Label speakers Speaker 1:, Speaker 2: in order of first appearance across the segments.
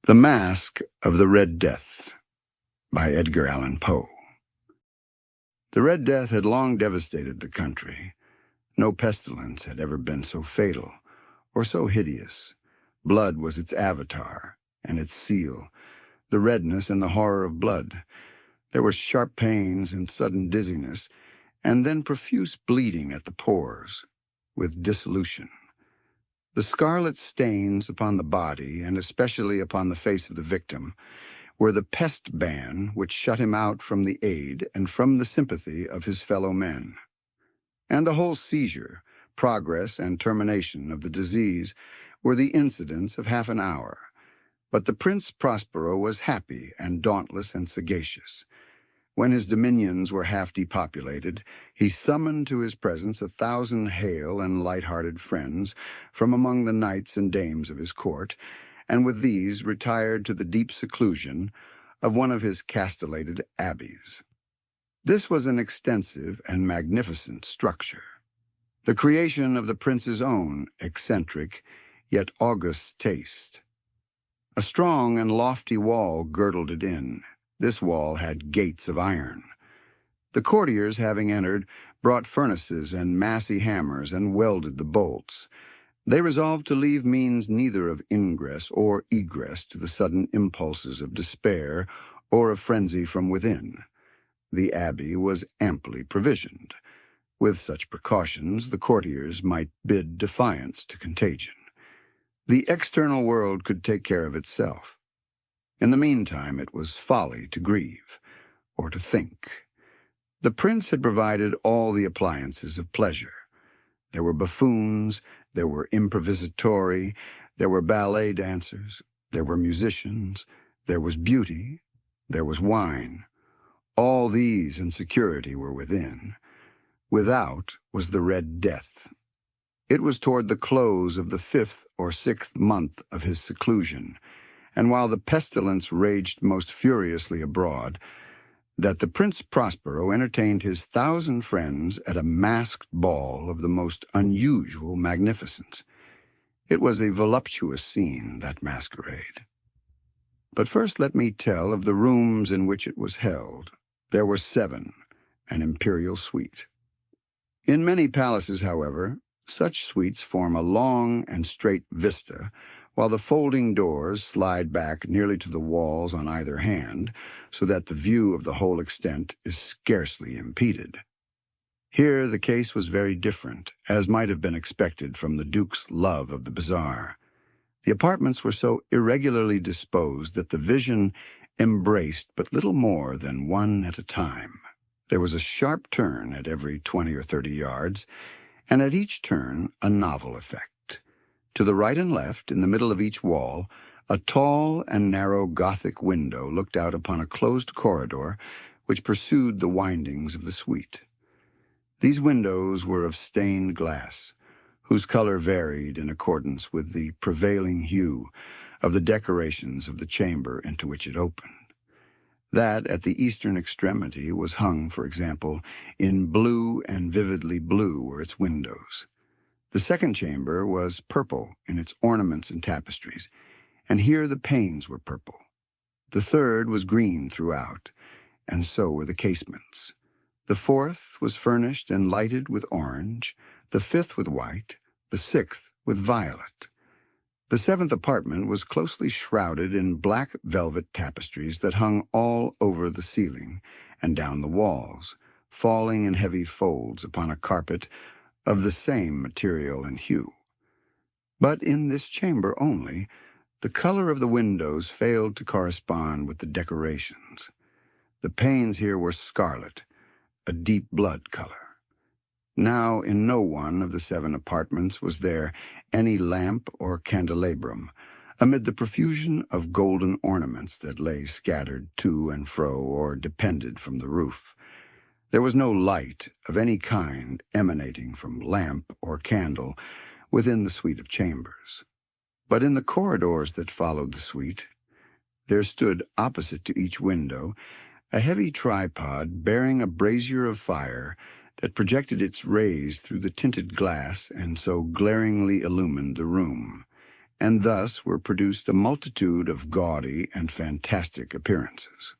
Speaker 1: The Masque of the Red Death by Edgar Allan Poe. The Red Death had long devastated the country. No pestilence had ever been so fatal or so hideous. Blood was its avatar and its seal, the redness and the horror of blood. There were sharp pains and sudden dizziness, and then profuse bleeding at the pores, with dissolution. The scarlet stains upon the body, and especially upon the face of the victim, were the pest ban which shut him out from the aid and from the sympathy of his fellow men. And the whole seizure, progress, and termination of the disease were the incidents of half an hour. But the Prince Prospero was happy and dauntless and sagacious. When his dominions were half depopulated, he summoned to his presence 1,000 hale and light-hearted friends from among the knights and dames of his court, and with these retired to the deep seclusion of one of his castellated abbeys. This was an extensive and magnificent structure, the creation of the prince's own eccentric yet august taste. A strong and lofty wall girdled it in. This wall had gates of iron. The courtiers, having entered, brought furnaces and massy hammers and welded the bolts. They resolved to leave means neither of ingress or egress to the sudden impulses of despair or of frenzy from within. The abbey was amply provisioned. With such precautions, the courtiers might bid defiance to contagion. The external world could take care of itself. In the meantime, it was folly to grieve, or to think. The prince had provided all the appliances of pleasure. There were buffoons, there were improvisatori, there were ballet dancers, there were musicians, there was beauty, there was wine. All these and security were within. Without was the Red Death. It was toward the close of the 5th or 6th month of his seclusion, and while the pestilence raged most furiously abroad, that the Prince Prospero entertained his 1,000 friends at a masked ball of the most unusual magnificence. It was a voluptuous scene, that masquerade. But first let me tell of the rooms in which it was held. There were 7, an imperial suite. In many palaces, however, such suites form a long and straight vista, while the folding doors slide back nearly to the walls on either hand, so that the view of the whole extent is scarcely impeded. Here the case was very different, as might have been expected from the Duke's love of the bizarre. The apartments were so irregularly disposed that the vision embraced but little more than one at a time. There was a sharp turn at every 20 or 30 yards, and at each turn a novel effect. To the right and left, in the middle of each wall, a tall and narrow Gothic window looked out upon a closed corridor which pursued the windings of the suite. These windows were of stained glass, whose color varied in accordance with the prevailing hue of the decorations of the chamber into which it opened. That at the eastern extremity was hung, for example, in blue, and vividly blue were its windows. The second chamber was purple in its ornaments and tapestries, and here the panes were purple. The third was green throughout, and so were the casements. The fourth was furnished and lighted with orange, the 5th with white, the 6th with violet. The 7th apartment was closely shrouded in black velvet tapestries that hung all over the ceiling and down the walls, falling in heavy folds upon a carpet of the same material and hue. But in this chamber only, the color of the windows failed to correspond with the decorations. The panes here were scarlet, a deep blood color. Now in no one of the 7 apartments was there any lamp or candelabrum, amid the profusion of golden ornaments that lay scattered to and fro or depended from the roof. There was no light of any kind emanating from lamp or candle within the suite of chambers. But in the corridors that followed the suite, there stood opposite to each window a heavy tripod bearing a brazier of fire that projected its rays through the tinted glass and so glaringly illumined the room, and thus were produced a multitude of gaudy and fantastic appearances.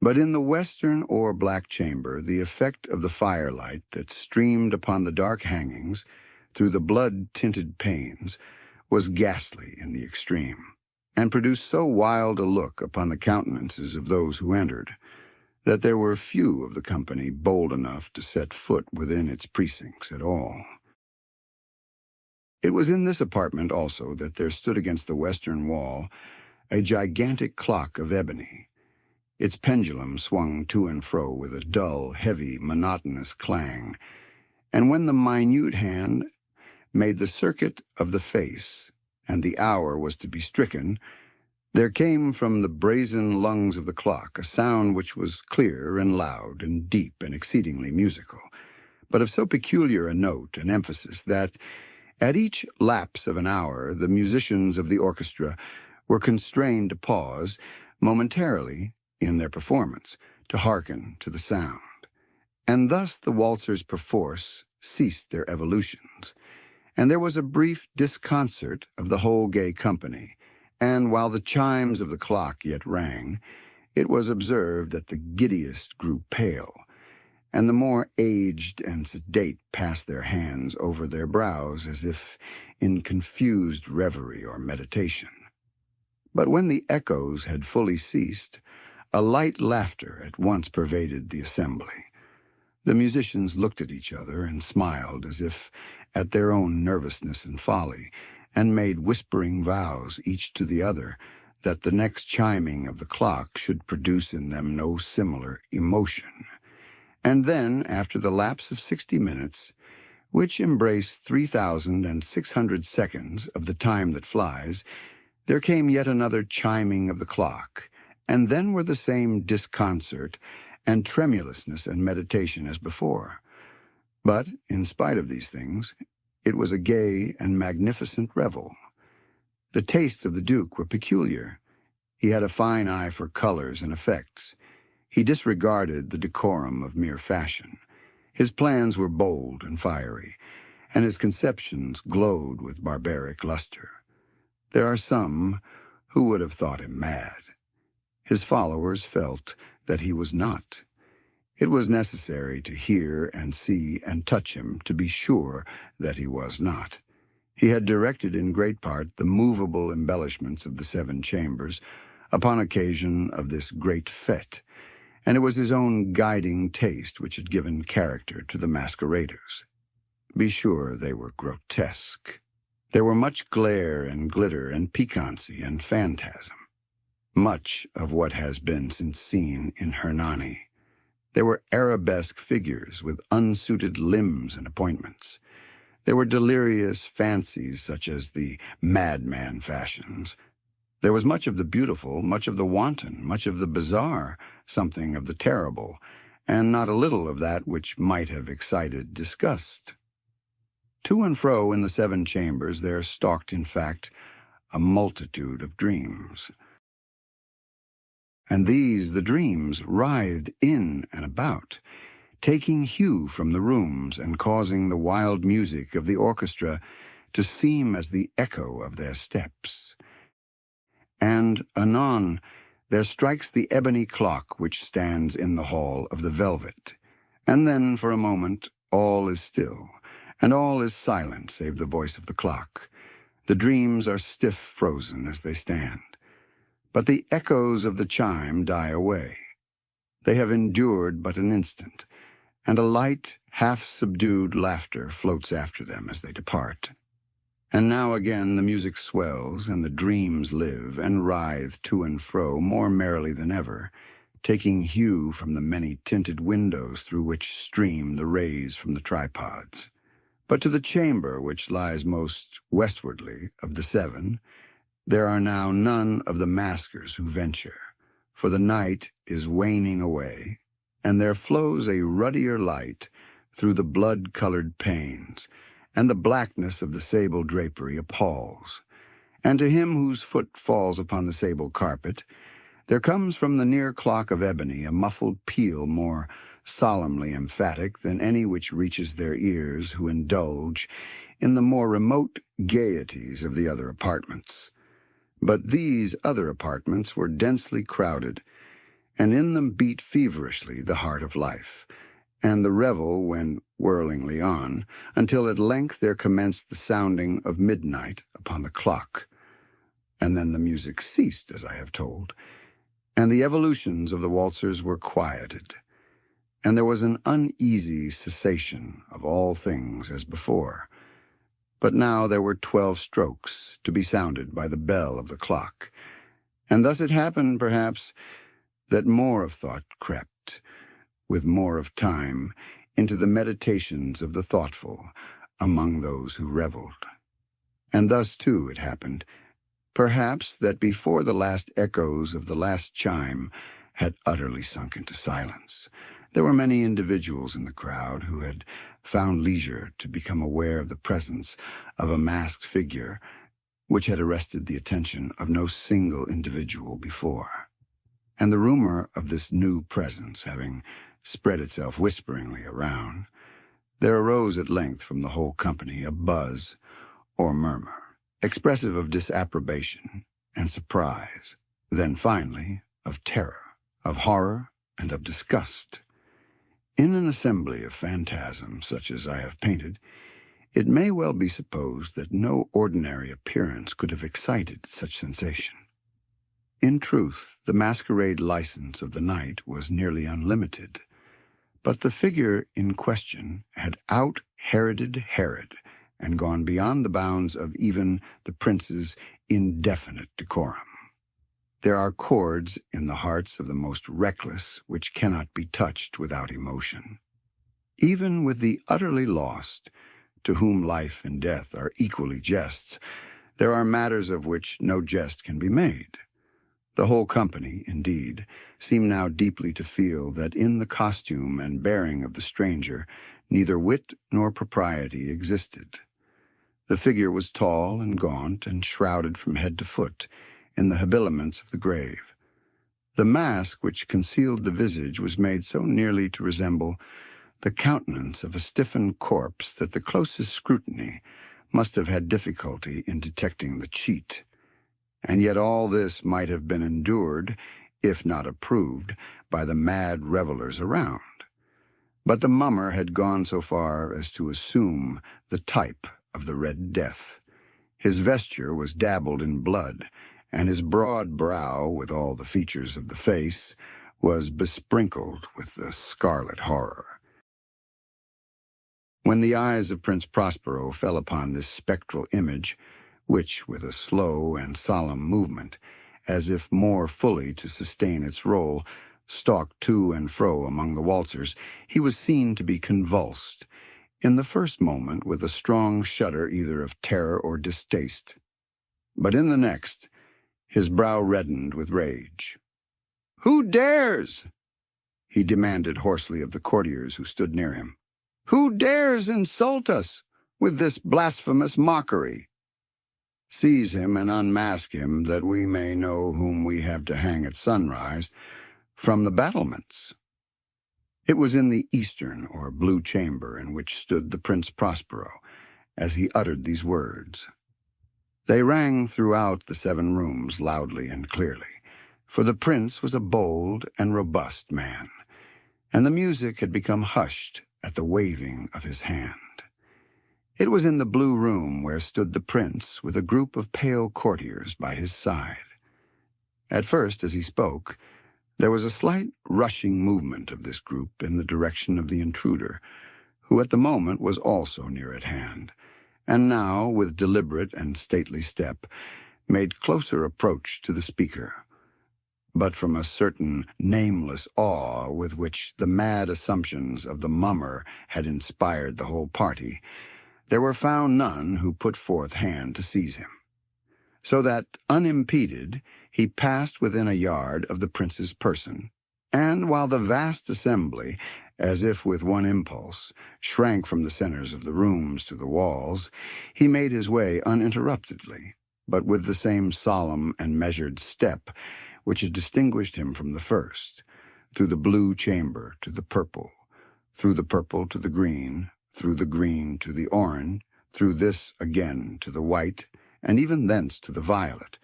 Speaker 1: But in the western or black chamber, the effect of the firelight that streamed upon the dark hangings through the blood-tinted panes was ghastly in the extreme, and produced so wild a look upon the countenances of those who entered, that there were few of the company bold enough to set foot within its precincts at all. It was in this apartment also that there stood against the western wall a gigantic clock of ebony. Its pendulum swung to and fro with a dull, heavy, monotonous clang, and when the minute hand made the circuit of the face, and the hour was to be stricken, there came from the brazen lungs of the clock a sound which was clear and loud and deep and exceedingly musical, but of so peculiar a note and emphasis that, at each lapse of an hour, the musicians of the orchestra were constrained to pause momentarily in their performance to hearken to the sound. And thus the waltzers perforce ceased their evolutions, and there was a brief disconcert of the whole gay company, and while the chimes of the clock yet rang, it was observed that the giddiest grew pale, and the more aged and sedate passed their hands over their brows as if in confused reverie or meditation. But when the echoes had fully ceased, a light laughter at once pervaded the assembly. The musicians looked at each other and smiled as if at their own nervousness and folly, and made whispering vows each to the other that the next chiming of the clock should produce in them no similar emotion. And then, after the lapse of 60 minutes, which embrace 3,600 seconds of the time that flies, there came yet another chiming of the clock, and then were the same disconcert and tremulousness and meditation as before. But, in spite of these things, it was a gay and magnificent revel. The tastes of the Duke were peculiar. He had a fine eye for colors and effects. He disregarded the decorum of mere fashion. His plans were bold and fiery, and his conceptions glowed with barbaric luster. There are some who would have thought him mad. His followers felt that he was not. It was necessary to hear and see and touch him to be sure that he was not. He had directed in great part the movable embellishments of the 7 chambers upon occasion of this great fete, and it was his own guiding taste which had given character to the masqueraders. Be sure they were grotesque. There were much glare and glitter and piquancy and phantasm, much of what has been since seen in Hernani. There were arabesque figures with unsuited limbs and appointments. There were delirious fancies such as the madman fashions. There was much of the beautiful, much of the wanton, much of the bizarre, something of the terrible, and not a little of that which might have excited disgust. To and fro in the 7 chambers there stalked, in fact, a multitude of dreams. And these, the dreams, writhed in and about, taking hue from the rooms and causing the wild music of the orchestra to seem as the echo of their steps. And, anon, there strikes the ebony clock which stands in the hall of the velvet, and then, for a moment, all is still, and all is silent save the voice of the clock. The dreams are stiff frozen as they stand. But the echoes of the chime die away. They have endured but an instant, and a light, half-subdued laughter floats after them as they depart. And now again the music swells, and the dreams live and writhe to and fro more merrily than ever, taking hue from the many tinted windows through which stream the rays from the tripods. But to the chamber which lies most westwardly of the 7, there are now none of the maskers who venture, for the night is waning away, and there flows a ruddier light through the blood-colored panes, and the blackness of the sable drapery appalls. And to him whose foot falls upon the sable carpet, there comes from the near clock of ebony a muffled peal more solemnly emphatic than any which reaches their ears who indulge in the more remote gaieties of the other apartments. But these other apartments were densely crowded, and in them beat feverishly the heart of life, and the revel went whirlingly on, until at length there commenced the sounding of midnight upon the clock. And then the music ceased, as I have told, and the evolutions of the waltzers were quieted, and there was an uneasy cessation of all things as before. But now there were 12 strokes to be sounded by the bell of the clock, and thus it happened, perhaps, that more of thought crept, with more of time, into the meditations of the thoughtful among those who reveled. And thus, too, it happened, perhaps, that before the last echoes of the last chime had utterly sunk into silence, there were many individuals in the crowd who had found leisure to become aware of the presence of a masked figure which had arrested the attention of no single individual before. And the rumor of this new presence having spread itself whisperingly around, there arose at length from the whole company a buzz or murmur, expressive of disapprobation and surprise, then finally of terror, of horror, and of disgust. In an assembly of phantasms such as I have painted, it may well be supposed that no ordinary appearance could have excited such sensation. In truth, the masquerade license of the night was nearly unlimited, but the figure in question had out-Heroded Herod and gone beyond the bounds of even the prince's indefinite decorum. There are chords in the hearts of the most reckless which cannot be touched without emotion. Even with the utterly lost, to whom life and death are equally jests, there are matters of which no jest can be made. The whole company, indeed, seemed now deeply to feel that in the costume and bearing of the stranger neither wit nor propriety existed. The figure was tall and gaunt and shrouded from head to foot in the habiliments of the grave. The mask which concealed the visage was made so nearly to resemble the countenance of a stiffened corpse that the closest scrutiny must have had difficulty in detecting the cheat. And yet all this might have been endured, if not approved, by the mad revelers around. But the mummer had gone so far as to assume the type of the Red Death. His vesture was dabbled in blood, and his broad brow, with all the features of the face, was besprinkled with the scarlet horror. When the eyes of Prince Prospero fell upon this spectral image, which, with a slow and solemn movement, as if more fully to sustain its role, stalked to and fro among the waltzers, he was seen to be convulsed, in the first moment with a strong shudder either of terror or distaste. But in the next, his brow reddened with rage. "Who dares?" he demanded hoarsely of the courtiers who stood near him. "Who dares insult us with this blasphemous mockery? Seize him and unmask him, that we may know whom we have to hang at sunrise from the battlements." It was in the eastern or blue chamber in which stood the Prince Prospero, as he uttered these words. They rang throughout the 7 rooms loudly and clearly, for the prince was a bold and robust man, and the music had become hushed at the waving of his hand. It was in the blue room where stood the prince with a group of pale courtiers by his side. At first, as he spoke, there was a slight rushing movement of this group in the direction of the intruder, who at the moment was also near at hand, and now, with deliberate and stately step, made closer approach to the speaker. But from a certain nameless awe with which the mad assumptions of the mummer had inspired the whole party, there were found none who put forth hand to seize him, so that, unimpeded, he passed within a yard of the prince's person, and while the vast assembly, as if with one impulse, shrank from the centers of the rooms to the walls, he made his way uninterruptedly, but with the same solemn and measured step which had distinguished him from the first, through the blue chamber to the purple, through the purple to the green, through the green to the orange, through this again to the white, and even thence to the violet,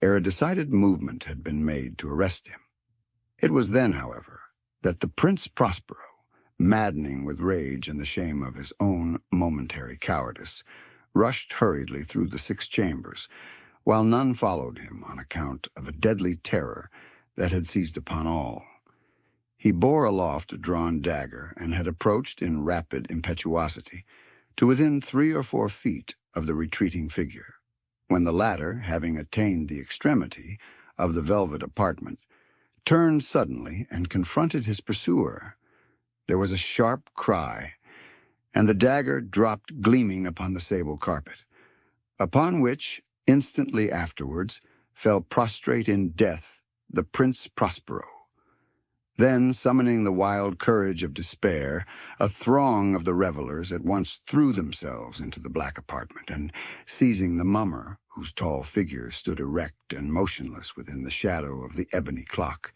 Speaker 1: ere a decided movement had been made to arrest him. It was then, however, that the Prince Prospero, maddening with rage and the shame of his own momentary cowardice, rushed hurriedly through the 6 chambers, while none followed him on account of a deadly terror that had seized upon all. He bore aloft a drawn dagger and had approached in rapid impetuosity to within 3 or 4 feet of the retreating figure, when the latter, having attained the extremity of the velvet apartment, turned suddenly and confronted his pursuer. There was a sharp cry, and the dagger dropped gleaming upon the sable carpet, upon which, instantly afterwards, fell prostrate in death the Prince Prospero. Then, summoning the wild courage of despair, a throng of the revelers at once threw themselves into the black apartment, and, seizing the mummer, whose tall figure stood erect and motionless within the shadow of the ebony clock,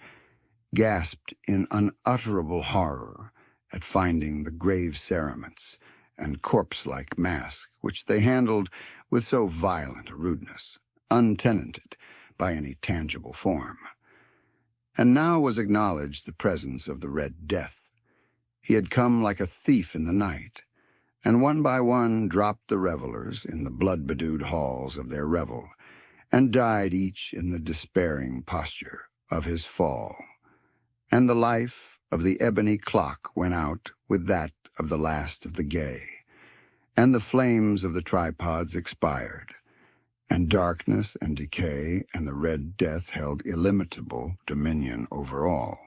Speaker 1: gasped in unutterable horror at finding the grave cerements and corpse-like mask which they handled with so violent a rudeness, untenanted by any tangible form. And now was acknowledged the presence of the Red Death. He had come like a thief in the night, and one by one dropped the revelers in the blood-bedewed halls of their revel, and died each in the despairing posture of his fall. And the life of the ebony clock went out with that of the last of the gay, and the flames of the tripods expired, and darkness and decay and the Red Death held illimitable dominion over all.